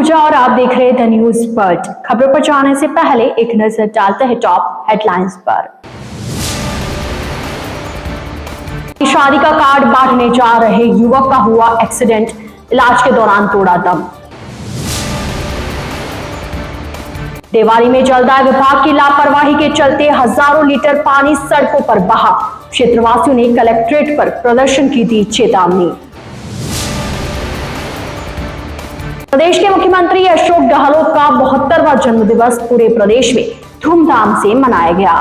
पूजा और आप देख रहे हैं द न्यूज वर्ल्ड। खबरों पर जाने से पहले एक नजर डालते हैं टॉप हेडलाइंस पर। शादी का कार्ड बांटने जा रहे युवक का हुआ एक्सीडेंट, इलाज के दौरान तोड़ा दम। देवाली में जलदाय विभाग की लापरवाही के चलते हजारों लीटर पानी सड़कों पर बहा, क्षेत्रवासियों ने कलेक्ट्रेट पर प्रदर्शन की दी चेतावनी। प्रदेश के मुख्यमंत्री अशोक गहलोत का 72वां जन्मदिवस पूरे प्रदेश में धूमधाम से मनाया गया।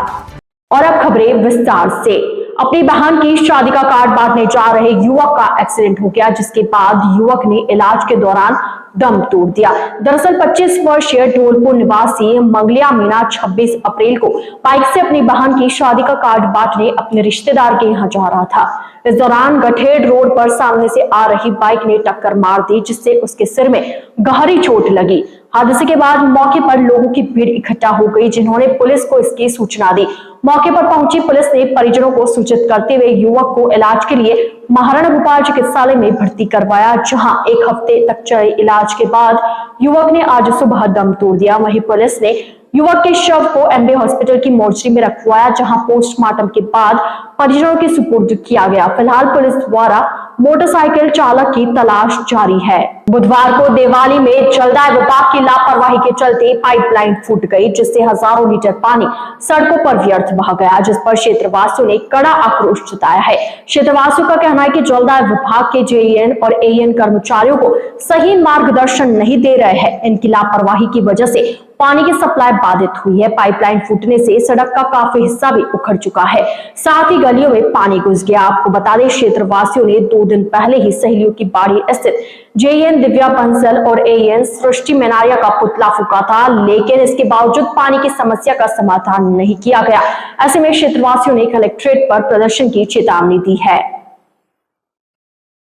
और अब खबरें विस्तार से। अपनी बहन की शादी का कार्ड बांटने जा रहे युवक का एक्सीडेंट हो गया, जिसके बाद युवक ने इलाज के दौरान दम तोड़ दिया। दरअसल 25 वर्षीय ढोलपुर निवासी मंगलिया मीना 26 अप्रैल को बाइक से अपनी बहन की शादी का कार्ड बांटने अपने रिश्तेदार के यहाँ जा रहा था। इस दौरान गठेड़ रोड पर सामने से आ रही बाइक ने टक्कर मार दी, जिससे उसके सिर में गहरी चोट लगी। हादसे के बाद मौके पर लोगों की भीड़ इकट्ठा हो गई, जिन्होंने पुलिस को इसकी सूचना दी। मौके पर पहुंची पुलिस ने परिजनों को सूचित करते हुए युवक को इलाज के लिए महाराणा भोपाल चिकित्सालय में भर्ती करवाया, जहां 1 हफ्ते तक चले इलाज के बाद युवक ने आज सुबह दम तोड़ दिया। वहीं पुलिस ने युवक के शव को एमबी हॉस्पिटल की मोर्चरी में रखवाया, जहां पोस्टमार्टम के बाद परिजनों के सुपुर्द किया गया। फिलहाल पुलिस द्वारा मोटरसाइकिल चालक की तलाश जारी है। बुधवार को देवाली में जलदाय विभाग की लापरवाही के चलते पाइपलाइन फूट गई, जिससे हजारों लीटर पानी सड़कों पर व्यर्थ बहा गया, जिस पर क्षेत्रवासियों ने कड़ा आक्रोश जताया है। क्षेत्रवासियों का कहना है कि जलदाय विभाग के जेईएन और एईएन कर्मचारियों को सही मार्गदर्शन नहीं दे रहे हैं। इनकी लापरवाही की वजह से पानी की सप्लाई बाधित हुई है। पाइपलाइन फूटने से सड़क का काफी हिस्सा भी उखड़ चुका है, साथ ही गलियों में पानी घुस गया। आपको बता दें, क्षेत्रवासियों ने 2 दिन पहले ही सहेलियों की बाड़ी स्थित जेईएन दिव्या बंसल और एईएन सृष्टि मेनारिया का पुतला फूका था, लेकिन इसके बावजूद पानी की समस्या का समाधान नहीं किया गया। ऐसे में क्षेत्रवासियों ने कलेक्ट्रेट पर प्रदर्शन की चेतावनी दी है।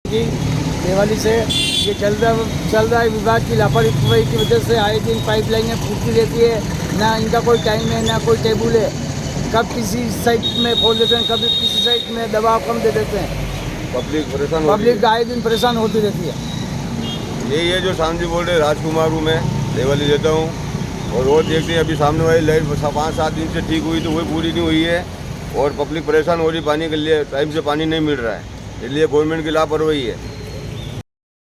देवाली से ये जलदाय विभाग की लापरवाही की वजह से आए दिन पाइपलाइनें फूटती रहती है। ना इनका कोई टाइम है, ना कोई टेबल है। कब किसी साइड में खोल देते हैं, कभी किसी साइड में दबाव कम दे देते हैं। पब्लिक आए दिन परेशान होती रहती है। यही है जो शाम जी बोल रहे, राजकुमार हूँ मैं, देवाली देता हूँ और रोज देखते हैं। अभी सामने वाली लाइट 5-7 दिन से ठीक हुई तो वही पूरी नहीं हुई है और पब्लिक परेशान हो रही, पानी के लिए टाइम से पानी नहीं मिल रहा है, इसलिए गवर्नमेंट की लापरवाही है।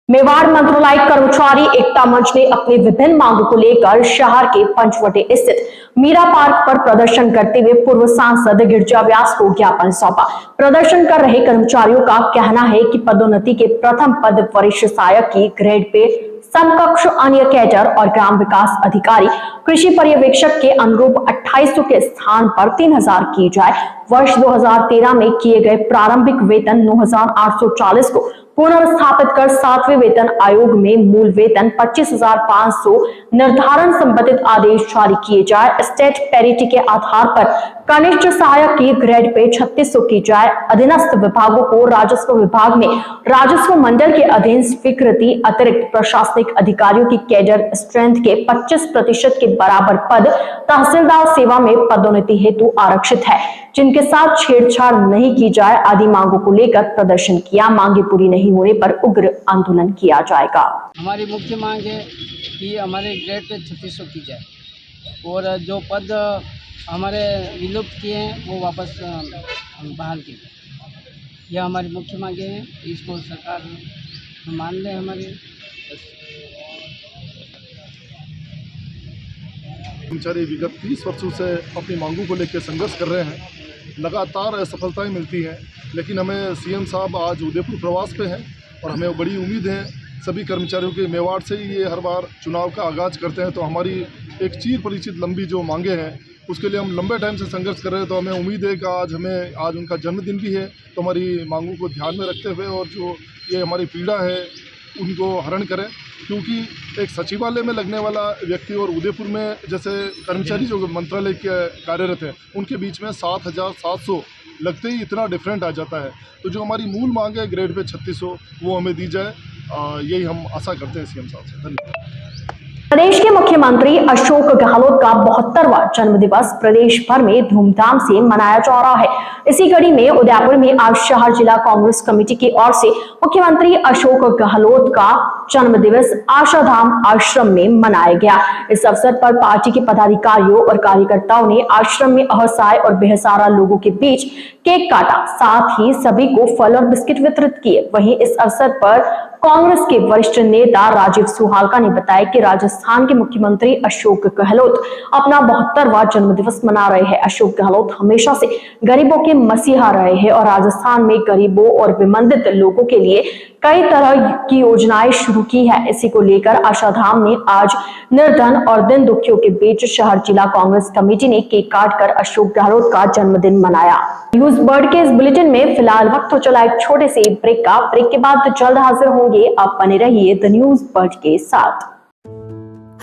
मेवाड़ मंत्रालय कर्मचारी एकता मंच ने अपनी विभिन्न मांगों को लेकर शहर के पंचवटी स्थित मीरा पार्क पर प्रदर्शन करते हुए पूर्व सांसद गिरजा व्यास को ज्ञापन सौंपा। प्रदर्शन कर रहे कर्मचारियों का कहना है कि पदोन्नति के प्रथम पद वरिष्ठ सहायक की ग्रेड पे समकक्ष अन्य कैडर और ग्राम विकास अधिकारी कृषि पर्यवेक्षक के अनुरूप 2800 के स्थान पर 3000 की जाए। वर्ष 2013 में किए गए प्रारंभिक वेतन 9840 को पुनर्स्थापित कर 7वें वेतन आयोग में मूल वेतन 25,500 निर्धारण संबंधित आदेश जारी किए जाए। स्टेट पैरिटी के आधार पर कनिष्ठ सहायक की ग्रेड पे 3600 की जाए। अधीनस्थ विभागों को राजस्व विभाग में राजस्व मंडल के अधीन स्वीकृति। अतिरिक्त प्रशासनिक अधिकारियों की कैडर स्ट्रेंथ के 25% के बराबर पद तहसीलदार सेवा में पदोन्नति हेतु आरक्षित है, जिनके साथ छेड़छाड़ नहीं की जाए आदि मांगों को लेकर प्रदर्शन किया। मांगे पूरी नहीं होने पर उग्र आंदोलन किया जाएगा। हमारी मुख्य मांग है कि हमारे ग्रेड पे 3600 की जाए और जो पद हमारे विलुप्त किए हैं वो वापस बहाल किए जाए। यह हमारी मुख्य मांगे हैं, इसको सरकार मान ले। हमारे कर्मचारी विगत 30 वर्षों से अपनी मांगों को लेकर संघर्ष कर रहे हैं। लगातार असफलताएं मिलती हैं, लेकिन हमें सीएम साहब आज उदयपुर प्रवास पे हैं और हमें बड़ी उम्मीद है सभी कर्मचारियों के। मेवाड़ से ही ये हर बार चुनाव का आगाज़ करते हैं, तो हमारी एक चिर परिचित लंबी जो मांगे हैं उसके लिए हम लंबे टाइम से संघर्ष कर रहे हैं। तो हमें उम्मीद है कि आज उनका जन्मदिन भी है, तो हमारी मांगों को ध्यान में रखते हुए और जो ये हमारी पीड़ा है उनको हरण करें। क्योंकि एक सचिवालय में लगने वाला व्यक्ति और उदयपुर में जैसे कर्मचारी जो मंत्रालय के कार्यरत हैं उनके बीच में 7,700 लगते ही इतना डिफरेंट आ जाता है। तो जो हमारी मूल मांग है ग्रेड पे 3600 वो हमें दी जाए, यही हम आशा करते हैं सीएम साहब से। धन्यवाद। प्रदेश के मुख्यमंत्री अशोक गहलोत का 72वां जन्मदिवस प्रदेश भर में धूमधाम से मनाया जा रहा है। इसी कड़ी में उदयपुर में आज शहर जिला कांग्रेस कमेटी की ओर से मुख्यमंत्री अशोक गहलोत का जन्मदिवस आशाधाम आश्रम में मनाया गया। इस अवसर पर पार्टी के पदाधिकारियों और कार्यकर्ताओं ने आश्रम में असहाय और बेसहारा लोगों के बीच केक काटा, साथ ही सभी को फल और बिस्किट वितरित किए। वहीं इस अवसर पर कांग्रेस के वरिष्ठ नेता राजीव सुहालका ने बताया कि राजस्थान के मुख्यमंत्री अशोक गहलोत अपना 72वां जन्मदिवस मना रहे हैं। अशोक गहलोत हमेशा से गरीबों के मसीहा रहे हैं और राजस्थान में गरीबों और विमंदित लोगों के लिए कई तरह की योजनाएं शुरू की है। इसी को लेकर आशाधाम ने आज निर्धन और दिन दुखियों के बीच शहर जिला कांग्रेस कमेटी ने केक काटकर अशोक गहलोत का जन्मदिन मनाया। न्यूज बर्ड के इस बुलेटिन में फिलहाल वक्त हो चला एक छोटे से ब्रेक का। ब्रेक के बाद जल्द हाजिर होंगे। आप बने रहिए द न्यूज बर्ड के साथ।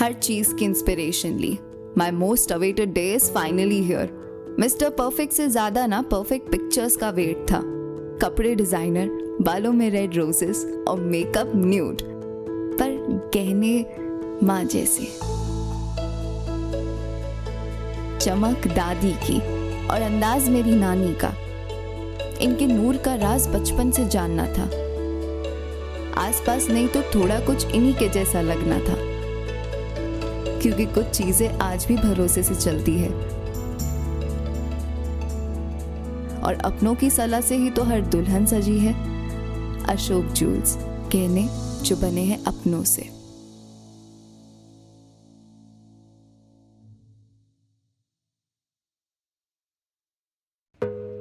हर चीज की इंस्पिरेशन ली। My most awaited day is finally here. Mister perfect से ज्यादा ना परफेक्ट पिक्चर्स का वेट था। कपड़े डिजाइनर, बालों में रेड रोजेस और मेकअप न्यूड, पर गहने माँ जैसे। चमक दादी की और अंदाज मेरी नानी का। इनके नूर का राज बचपन से जानना था। आसपास नहीं तो थोड़ा कुछ इन्हीं के जैसा लगना था, क्योंकि कुछ चीजें आज भी भरोसे से चलती है और अपनों की सलाह से ही तो हर दुल्हन सजी है। अशोक ज्वेल्स, गहने जो बने हैं अपनों से।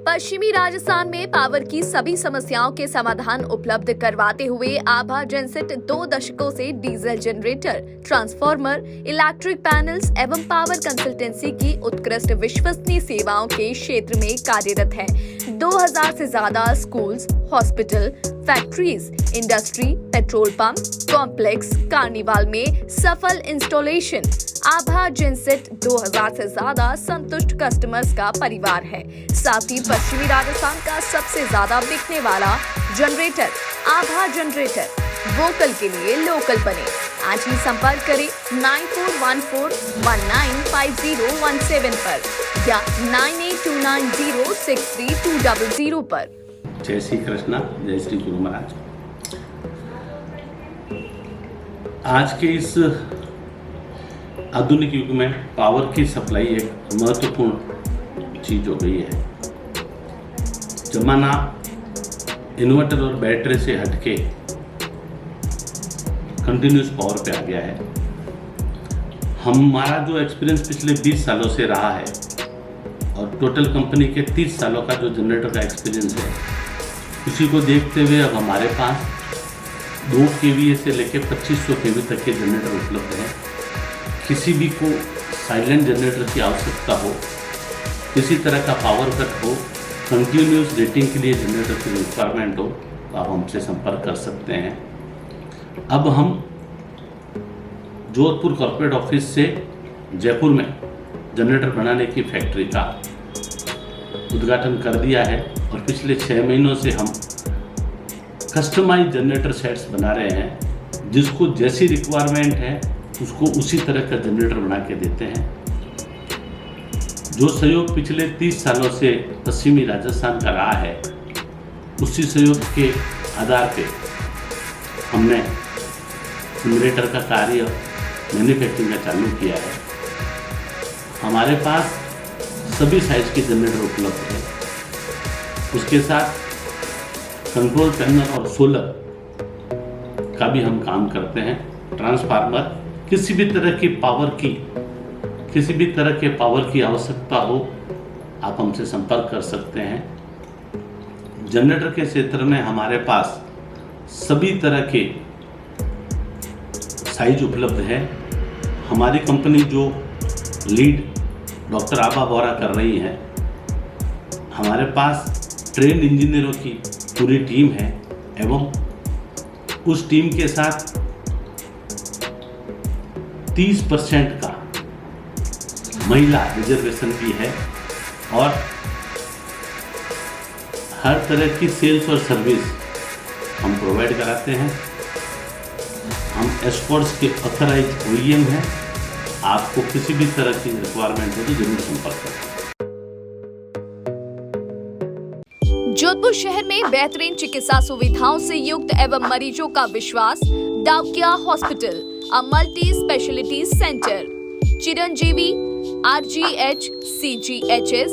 पश्चिमी राजस्थान में पावर की सभी समस्याओं के समाधान उपलब्ध करवाते हुए आभा जेनसेट 2 दशकों से diesel generator, transformer, electric panels एवं पावर कंसल्टेंसी की उत्कृष्ट विश्वसनीय सेवाओं के क्षेत्र में कार्यरत है। 2000 से ज्यादा schools, hospital, factories, industry, petrol pump, complex, carnival में सफल इंस्टॉलेशन। आभा जेनसेट 2000 से ज्यादा संतुष्ट कस्टमर्स का परिवार है। साथ ही पश्चिमी राजस्थान का सबसे ज्यादा बिकने वाला जनरेटर आभा जनरेटर। वोकल के लिए लोकल बने। आज ही संपर्क करें 9414195017 पर या 9829063200 पर। जय श्री कृष्णा, जय श्री गुरु महाराज। आज के इस आधुनिक युग में पावर की सप्लाई एक महत्वपूर्ण चीज हो गई है। जमाना इन्वर्टर और बैटरी से हटके कंटिन्यूस पावर पे आ गया है। हमारा जो एक्सपीरियंस पिछले 20 सालों से रहा है और टोटल कंपनी के 30 सालों का जो जनरेटर का एक्सपीरियंस है, उसी को देखते हुए अब हमारे पास 2 kVA से लेकर 2500 kV तक के जनरेटर उपलब्ध हैं। किसी भी को साइलेंट जनरेटर की आवश्यकता हो, किसी तरह का पावर कट हो, कंटिन्यूस रेटिंग के लिए जनरेटर की रिक्वायरमेंट हो, तो आप हमसे संपर्क कर सकते हैं। अब हम जोधपुर कॉर्पोरेट ऑफिस से जयपुर में जनरेटर बनाने की फैक्ट्री का उद्घाटन कर दिया है और पिछले 6 महीनों से हम कस्टमाइज जनरेटर सेट्स बना रहे हैं। जिसको जैसी रिक्वायरमेंट है उसको उसी तरह का जनरेटर बना के देते हैं। जो सहयोग पिछले 30 सालों से पश्चिमी राजस्थान का रहा है, उसी सहयोग के आधार पे हमने जनरेटर का कार्य मैन्युफैक्चरिंग का चालू किया है। हमारे पास सभी साइज के जनरेटर उपलब्ध हैं। उसके साथ कंट्रोल पैनल और सोलर का भी हम काम करते हैं। ट्रांसफार्मर, किसी भी तरह की पावर की आवश्यकता हो, आप हमसे संपर्क कर सकते हैं। जनरेटर के क्षेत्र में हमारे पास सभी तरह के साइज उपलब्ध है। हमारी कंपनी जो लीड डॉक्टर आभा बोरा कर रही है, हमारे पास ट्रेन इंजीनियरों की पूरी टीम है एवं उस टीम के साथ 30% का महिला रिजर्वेशन भी है और हर तरह की सेल्स और सर्विस हम प्रोवाइड कराते हैं। हम एस्कॉर्ट्स के ऑथराइज OEM हैं। आपको किसी भी तरह की रिक्वायरमेंट हो तो जरूर संपर्क करें। जोधपुर शहर में बेहतरीन चिकित्सा सुविधाओं से युक्त एवं मरीजों का विश्वास Daukia Hospital, a multi-speciality center. Chiranjeevi, RGH, CGHS,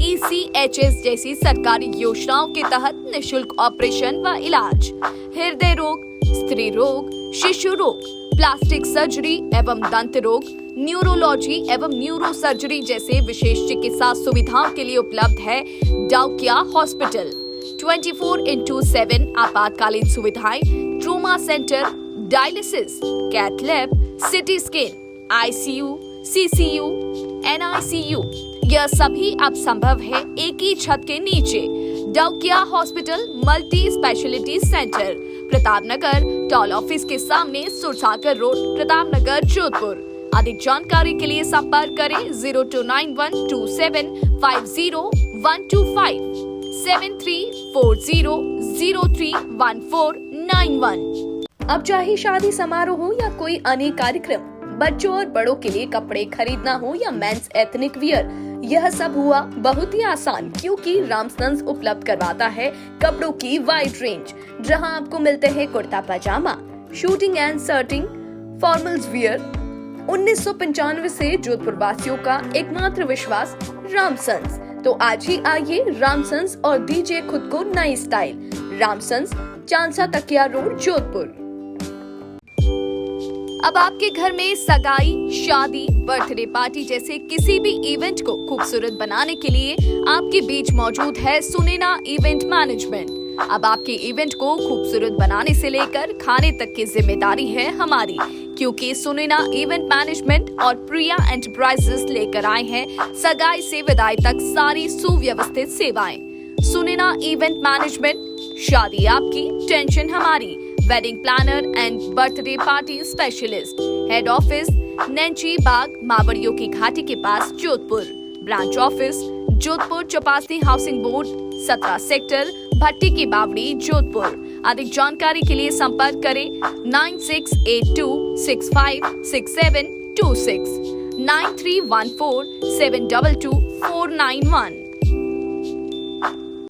ECHS जैसी सरकारी योजनाओं के तहत निशुल्क ऑपरेशन व इलाज, हृदय रोग, स्त्री रोग, शिशु रोग, प्लास्टिक सर्जरी एवं दंत रोग, न्यूरोलॉजी एवं न्यूरो सर्जरी जैसे विशेष चिकित्सा सुविधाओं के लिए उपलब्ध है डाउकिया हॉस्पिटल। 24/7 आपातकालीन सुविधाएं, trauma centre, dialysis, cath lab, CT scan, ICU, CCU, NICU, यह सभी अब संभव है एक ही छत के नीचे। Daukiya hospital multi speciality centre, Pratapnagar, toll office के सामने, सुरसागर रोड, प्रतापनगर, जोधपुर। अधिक जानकारी के लिए संपर्क करें 02912750 7340031491। अब चाहे शादी समारोह हो या कोई अन्य कार्यक्रम, बच्चों और बड़ों के लिए कपड़े खरीदना हो या मेंस एथनिक वियर, यह सब हुआ बहुत ही आसान, क्योंकि रामसन्स उपलब्ध करवाता है कपड़ों की वाइड रेंज, जहां आपको मिलते हैं kurta pajama, shooting and shirting, formals wear. 1995 से जोधपुर वासियों का एकमात्र विश्वास रामसन्स। तो आज ही आइए रामसन्स और दीजिए खुद को नई स्टाइल। रामसन्स, चांसा तकिया रोड, जोधपुर। अब आपके घर में सगाई, शादी, बर्थडे पार्टी जैसे किसी भी इवेंट को खूबसूरत बनाने के लिए आपके बीच मौजूद है सुनैना इवेंट मैनेजमेंट। अब आपके इवेंट को खूबसूरत बनाने से लेकर खाने तक की जिम्मेदारी है हमारी, क्योंकि सुनैना इवेंट मैनेजमेंट और प्रिया एंटरप्राइजेस लेकर आए हैं सगाई से विदाई तक सारी सुव्यवस्थित सेवाएं। सुनैना इवेंट मैनेजमेंट, शादी आपकी, टेंशन हमारी। Wedding planner and birthday party specialist. Head office Nanchi Bagh, मावड़ियों की घाटी के पास, Jodhpur. Branch office Jodhpur, Chaupasni housing board, 17 sector, भट्टी की बावड़ी, जोधपुर। अधिक जानकारी के लिए संपर्क करें 9682656726 9314722491।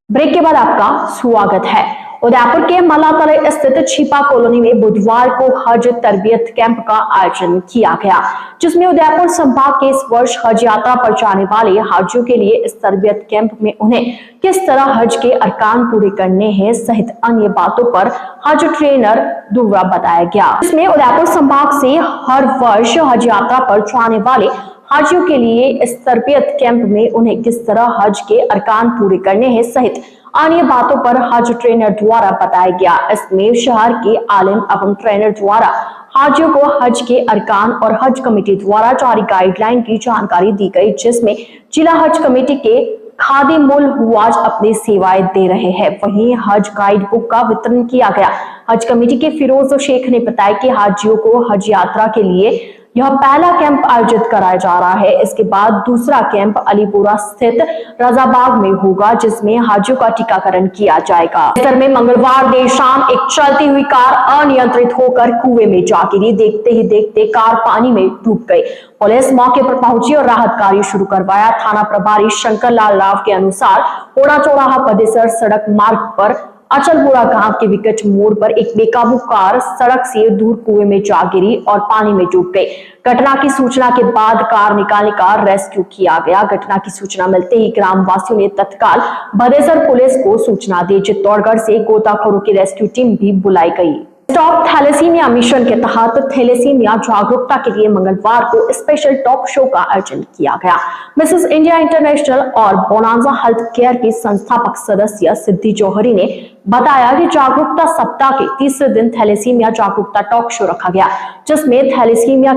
ब्रेक के बाद आपका स्वागत है। उदयपुर के मलातले स्थित छिपा कॉलोनी में बुधवार को हज तरबियत कैंप का आयोजन किया गया, जिसमें उदयपुर संभाग के इस वर्ष हज यात्रा पर जाने वाले हाजियों के लिए इस तरबियत कैंप में उन्हें किस तरह हज के अरकान पूरे करने हैं सहित अन्य बातों पर हज ट्रेनर द्वारा बताया गया। इसमें उदयपुर संभाग से हर वर्ष हज यात्रा पर जाने वाले हाजियों के लिए इस तरबियत कैंप में उन्हें किस तरह हज के अरकान पूरे करने हैं सहित अन्य बातों पर हज ट्रेनर द्वारा बताया गया। इसमें शहर के आलिम एवं ट्रेनर द्वारा हाजियों को हज के अरकान और हज कमेटी द्वारा जारी गाइडलाइन की जानकारी दी गई, जिसमें जिला हज कमेटी के खादिमुल हुआज अपनी सेवाएं दे रहे हैं। वहीं हज गाइड बुक का वितरण किया गया। हज कमेटी के फिरोज शेख ने बताया कि हाजियों को हज यात्रा के लिए यह पहला कैंप आयोजित कराया जा रहा है। इसके बाद दूसरा कैंप अलीपुरा स्थित रजाबाग में होगा, जिसमें हाजियों का टीकाकरण किया जाएगा। इस में मंगलवार देर शाम एक चलती हुई कार अनियंत्रित होकर कुएं में जा गिरी। देखते ही देखते कार पानी में डूब गई। पुलिस मौके पर पहुंची और राहत कार्य शुरू करवाया। थाना प्रभारी शंकर लाल राव के अनुसार होड़ा चौराहा पदेसर सड़क मार्ग पर अचलपुरा गांव के विकट मोड़ पर एक बेकाबू कार सड़क से दूर कुएं में जा गिरी और पानी में डूब गई। घटना की सूचना के बाद कार निकालने का रेस्क्यू किया गया। घटना की सूचना मिलते ही ग्रामवासियों ने तत्काल बदेसर पुलिस को सूचना दी। चित्तौड़गढ़ से गोताखोरों की रेस्क्यू टीम भी बुलाई गई। स्टॉप थैलेसीमिया मिशन के तहत थैलेसीमिया जागरूकता के लिए मंगलवार को स्पेशल टॉक शो का आयोजन किया गया। मिसेस इंडिया इंटरनेशनल और बोनांजा हेल्थ केयर की संस्थापक सदस्य सिद्धि जौहरी ने बताया कि जागरूकता सप्ताह के तीसरे दिन थैलेसीमिया जागरूकता टॉक शो रखा गया, जिसमें थैलेसीमिया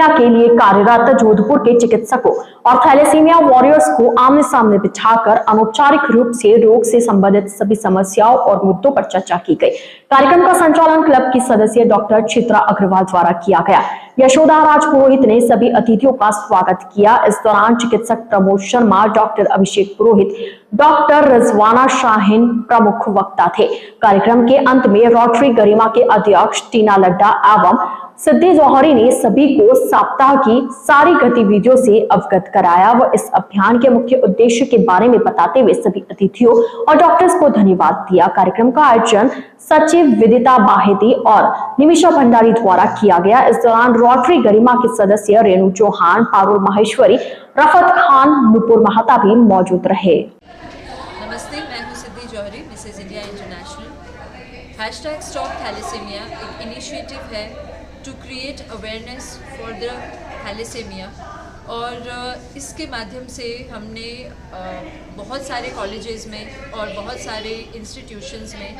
के लिए कार्यरत जोधपुर के चिकित्सकों और थैलेसीमिया वॉरियर्स को आमने सामने बिठाकर अनौपचारिक रूप से रोग से संबंधित सभी समस्याओं और मुद्दों पर चर्चा की गई। कार्यक्रम का संचालन क्लब की सदस्य डॉक्टर चित्रा अग्रवाल द्वारा किया गया। यशोदा राज पुरोहित ने सभी अतिथियों का स्वागत किया। इस दौरान चिकित्सक प्रमोद शर्मा, डॉक्टर अभिषेक पुरोहित, डॉक्टर रिजवाना शाहीन प्रमुख वक्ता थे। कार्यक्रम के अंत में रोटरी गरिमा के अध्यक्ष टीना लड्डा एवं सिद्धि जौहरी ने सभी को सप्ताह की सारी गतिविधियों से अवगत कराया व इस अभियान के मुख्य उद्देश्य के बारे में बताते हुए सभी अतिथियों और डॉक्टर्स को धन्यवाद दिया। कार्यक्रम का आयोजन सचिव विदिता बाहेती और निमिषा भंडारी द्वारा किया गया। इस दौरान रोटरी गरिमा के सदस्य रेणु चौहान, पारुल माहेश्वरी, रफत खान, नुपुर महता भी मौजूद रहे। नमस्ते, मैं हूँ Siddhi Jauhari, Mrs India international. #Stop thalassemia एक इनिशिएटिव है to create awareness for the thalassemia और इसके माध्यम से हमने बहुत सारे कॉलेजेस में और बहुत सारे इंस्टीट्यूशंस में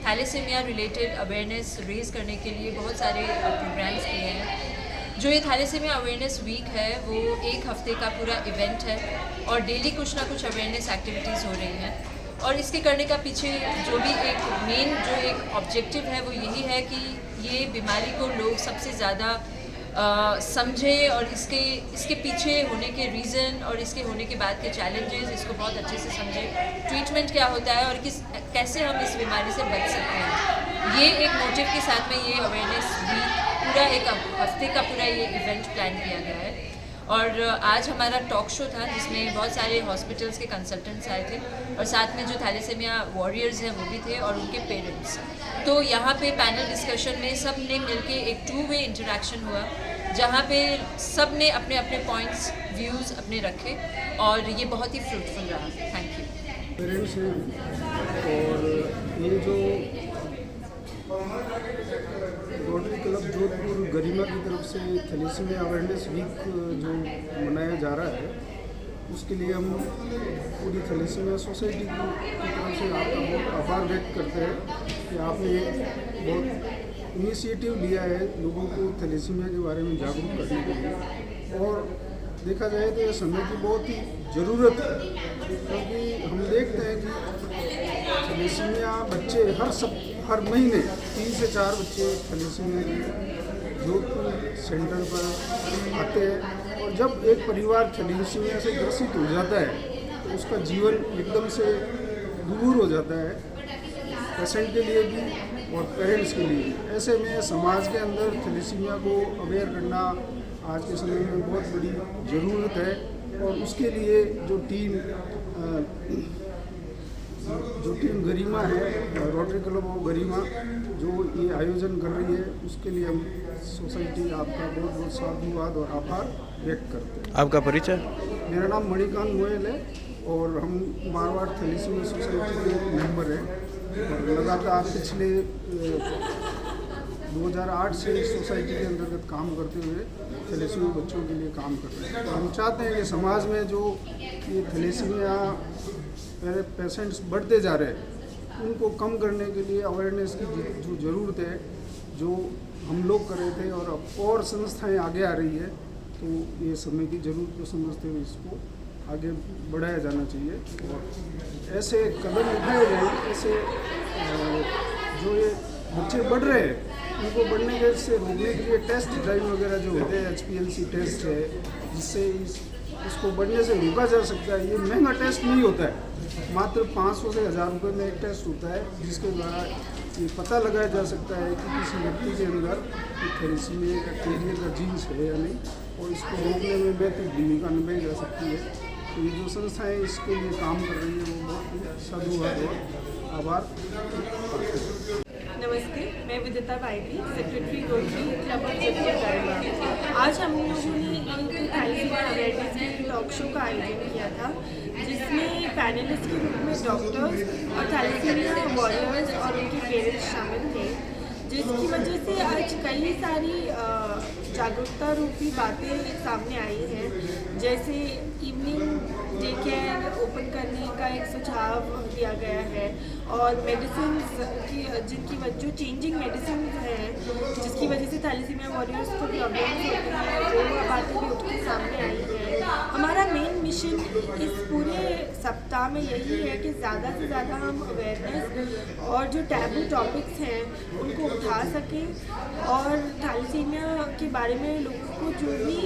थैलेसीमिया रिलेटेड अवेयरनेस रेज़ करने के लिए बहुत सारे प्रोग्राम्स किए हैं। जो ये थैलेसीमिया अवेयरनेस वीक है वो 1 हफ्ते का पूरा इवेंट है और डेली कुछ ना कुछ अवेयरनेस एक्टिविटीज़ हो रही हैं और इसके करने का पीछे जो भी एक मेन जो एक ऑब्जेक्टिव है वो यही है कि ये बीमारी को लोग सबसे ज़्यादा समझें और इसके पीछे होने के रीज़न और इसके होने के बाद के चैलेंजेस इसको बहुत अच्छे से समझें, ट्रीटमेंट क्या होता है और कैसे हम इस बीमारी से बच सकते हैं। ये एक मोटिव के साथ में ये अवेयरनेस वीक पूरा 1 हफ्ते का पूरा ये इवेंट प्लान किया गया है और आज हमारा टॉक शो था जिसमें बहुत सारे हॉस्पिटल्स के कंसल्टेंट्स आए थे और साथ में जो थैलेसीमिया वॉरियर्स हैं वो भी थे और उनके पेरेंट्स। तो यहाँ पे पैनल डिस्कशन में सब ने मिलके एक 2-वे इंटरेक्शन हुआ जहाँ पे सब ने अपने अपने पॉइंट्स व्यूज़ अपने रखे और ये बहुत ही फ्रूटफुल रहा। Thank you. पेरेंट्स हैं और ये जो रोटरी क्लब जोधपुर गरिमा की तरफ से थैलेसीमिया अवेयरनेस वीक जो मनाया जा रहा है उसके लिए हम पूरी थैलेसीमिया सोसाइटी की तरफ से आपका बहुत आभार व्यक्त करते हैं कि आपने एक बहुत इनिशिएटिव लिया है लोगों को थैलेसीमिया के बारे में जागरूक करने के लिए और देखा जाए तो ये समय की बहुत ही ज़रूरत है क्योंकि हम देखते हैं कि थैलेसीमिया बच्चे हर महीने 3 से 4 बच्चे थैलेसीमिया के जोधपुर सेंटर पर आते हैं और जब एक परिवार थैलेसीमिया से ग्रसित हो जाता है तो उसका जीवन एकदम से दूर हो जाता है पेशेंट के लिए भी और पेरेंट्स के लिए। ऐसे में समाज के अंदर थैलेसीमिया को अवेयर करना आज के समय में बहुत बड़ी ज़रूरत है और उसके लिए जो टीम गरिमा है, रोटरी क्लब ऑफ गरिमा जो ये आयोजन कर रही है उसके लिए हम सोसाइटी आपका बहुत बहुत साधुवाद और आभार व्यक्त करते हैं। आपका परिचय? मेरा नाम मणिकांत मोयल है और हम मारवाड़ थैलेसीमिया सोसाइटी के मेंबर हैं और लगातार पिछले 2008 से इस सोसाइटी के अंतर्गत काम करते हुए थैलेसीमिया बच्चों के लिए काम कर रहे हैं। हम चाहते हैं कि समाज में जो ये थैलेसीमिया पेशेंट्स बढ़ते जा रहे हैं उनको कम करने के लिए अवेयरनेस की जो ज़रूरत है जो हम लोग कर रहे थे और संस्थाएं आगे आ रही है तो ये समय की ज़रूरत को समझते हुए इसको आगे बढ़ाया जाना चाहिए और ऐसे कदम उठाए जाए ऐसे जो ये बच्चे बढ़ रहे हैं उनको बढ़ने के से रोकने के लिए टेस्ट ड्राइव वगैरह जो होते हैं HPLC टेस्ट है जिससे इसको बढ़ने से रोका जा सकता है। ये महंगा टेस्ट नहीं होता है, मात्र 500 से 1000 रुपये में एक टेस्ट होता है जिसके द्वारा ये पता लगाया जा सकता है कि किसी व्यक्ति के अंदर थैलेसीमिया का कैरियर का जीन्स है या नहीं और इसको रोकने में महत्वपूर्ण भूमिका निभाई जा सकती है। तो ये जो संस्थाएँ इसके लिए काम कर रही है वो बहुत साधुवाद और आभार। नमस्ते, मैं Vidita Baheti, secretary Rotary club of Jodhpur Garima. आज हम लोगों ने एक थैलेसीमिया अवेयरनेस के टॉक शो का आयोजन किया था जिसमें पैनलिस्ट के रूप में डॉक्टर्स और थैलेसीमिया वॉरियर्स और उनके पेरेंट्स शामिल थे जिसकी वजह से आज कई सारी जागरूकता रूपी बातें सामने आई हैं। जैसे इवनिंग डे केयर ओपन करने का एक सुझाव दिया गया है और मेडिसिन की जो चेंजिंग मेडिसिन हैं जिसकी वजह से थैलेसीमिया वॉरियर्स को प्रॉब्लम्स होती हैं वो बातें भी उठ के सामने आई हैं। हमारा मेन मिशन इस पूरे सप्ताह में यही है कि ज़्यादा से ज़्यादा हम अवेयरनेस और जो टैबू टॉपिक्स हैं उनको उठा सकें और थैलेसीमिया के बारे में लोगों को जो भी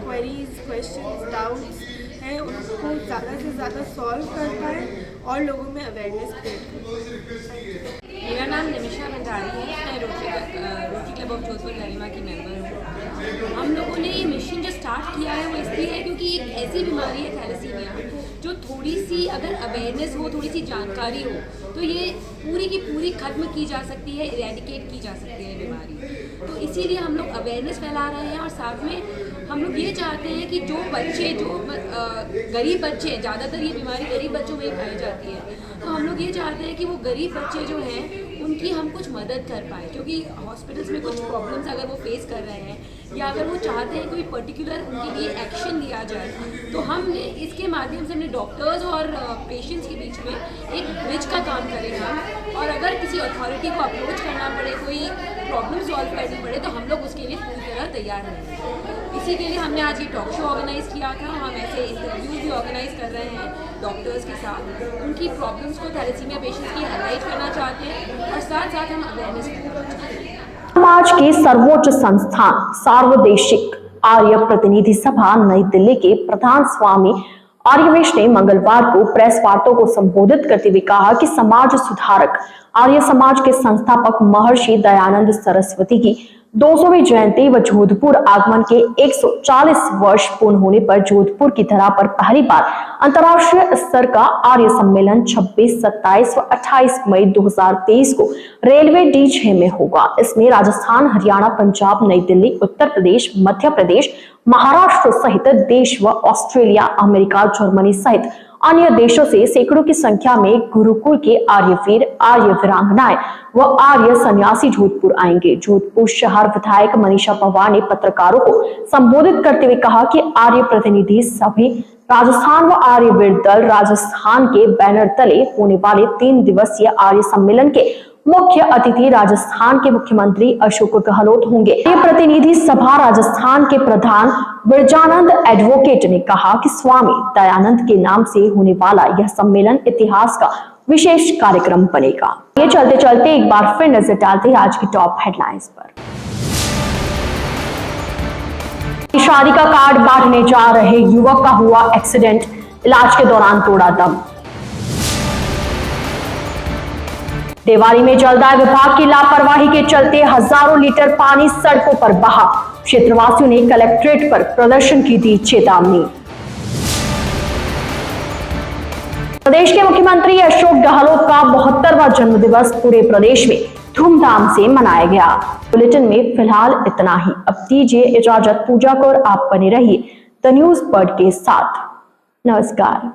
क्वेरीज क्वेश्चंस डाउट्स हैं उनको ज़्यादा से ज़्यादा सॉल्व कर पाएँ और लोगों में अवेयरनेस क्रिएट करें। मेरा नाम निमिषा भंडारी है, मैं रोटरी क्लब ऑफ जोधपुर गरिमा की मेंबर हूँ। हम लोगों ने ये मिशन जो स्टार्ट किया है वो इसलिए है क्योंकि एक ऐसी बीमारी है थैलेसीमिया जो थोड़ी सी अगर अवेयरनेस हो, थोड़ी सी जानकारी हो तो ये पूरी की पूरी ख़त्म की जा सकती है, इरेडिकेट की जा सकती है बीमारी। तो इसीलिए हम लोग अवेयरनेस फैला रहे हैं और साथ में हम लोग ये चाहते हैं कि जो बच्चे जो गरीब बच्चे हैं, ज़्यादातर ये बीमारी गरीब बच्चों में ही पाई जाती है, तो हम लोग ये चाहते हैं कि वो गरीब बच्चे जो हैं उनकी हम कुछ मदद कर पाएँ, क्योंकि हॉस्पिटल्स में कुछ प्रॉब्लम्स अगर वो फेस कर रहे हैं या अगर वो चाहते हैं कोई पर्टिकुलर उनके लिए एक्शन लिया जाए, तो हमने इसके माध्यम से हमने डॉक्टर्स और पेशेंट्स के बीच में एक ब्रिज का काम करेगा। और अगर किसी अथॉरिटी को अप्रोच करना पड़े, कोई प्रॉब्लम सॉल्व करनी पड़े, तो हम लोग उसके लिए पूरी तरह तैयार रहेंगे। इसी के लिए हमने आज ये टॉक शो ऑर्गेनाइज़ किया था। हम ऐसे इंटरव्यूज़ भी ऑर्गेनाइज़ कर रहे हैं डॉक्टर्स के साथ, उनकी प्रॉब्लम्स को थैलेसीमिया पेशेंट्स की हाईलाइट करना चाहते हैं और साथ साथ हम अवेयरनेस करना चाहते हैं। समाज के सर्वोच्च संस्थान सार्वदेशिक आर्य प्रतिनिधि सभा नई दिल्ली के प्रधान स्वामी आर्यवेश ने मंगलवार को प्रेस वार्ता को संबोधित करते हुए कहा कि समाज सुधारक आर्य समाज के संस्थापक महर्षि दयानंद सरस्वती की 200वीं जयंती व जोधपुर आगमन के 140 वर्ष पूर्ण होने पर जोधपुर की धरा पर पहली बार अंतर्राष्ट्रीय स्तर का आर्य सम्मेलन 26, 27 व 28 मई 2023 को रेलवे D6 में होगा। इसमें राजस्थान, हरियाणा, पंजाब, नई दिल्ली, उत्तर प्रदेश, मध्य प्रदेश, महाराष्ट्र सहित देश व ऑस्ट्रेलिया, अमेरिका, जर्मनी सहित अन्य देशों से सैकड़ों की संख्या में गुरुकुल के आर्यवीर, आर्य वीरांगनाएं व आर्य सन्यासी जोधपुर आएंगे। जोधपुर शहर विधायक मनीषा पवार ने पत्रकारों को संबोधित करते हुए कहा कि आर्य प्रतिनिधि सभी राजस्थान व आर्यवीर दल राजस्थान के बैनर तले होने वाले 3 दिवसीय आर्य सम्मेलन के मुख्य अतिथि राजस्थान के मुख्यमंत्री अशोक गहलोत होंगे। ये प्रतिनिधि सभा राजस्थान के प्रधान विरजानंद एडवोकेट ने कहा कि स्वामी दयानंद के नाम से होने वाला यह सम्मेलन इतिहास का विशेष कार्यक्रम बनेगा। ये चलते चलते एक बार फिर नजर डालते हैं आज की टॉप हेडलाइंस पर। शादी का कार्ड बांटने जा रहे युवक का हुआ एक्सीडेंट, इलाज के दौरान तोड़ा दम। देवारी में जलदाय विभाग की लापरवाही के चलते हजारों लीटर पानी सड़कों पर बहा, क्षेत्रवासियों ने कलेक्ट्रेट पर प्रदर्शन की दी चेतावनी। प्रदेश के मुख्यमंत्री अशोक गहलोत का 72वां जन्मदिवस पूरे प्रदेश में धूमधाम से मनाया गया। बुलेटिन में फिलहाल इतना ही। अब दीजिए इजाजत। पूजा कर आप बने रहिए द न्यूज बर्ड के साथ। नमस्कार।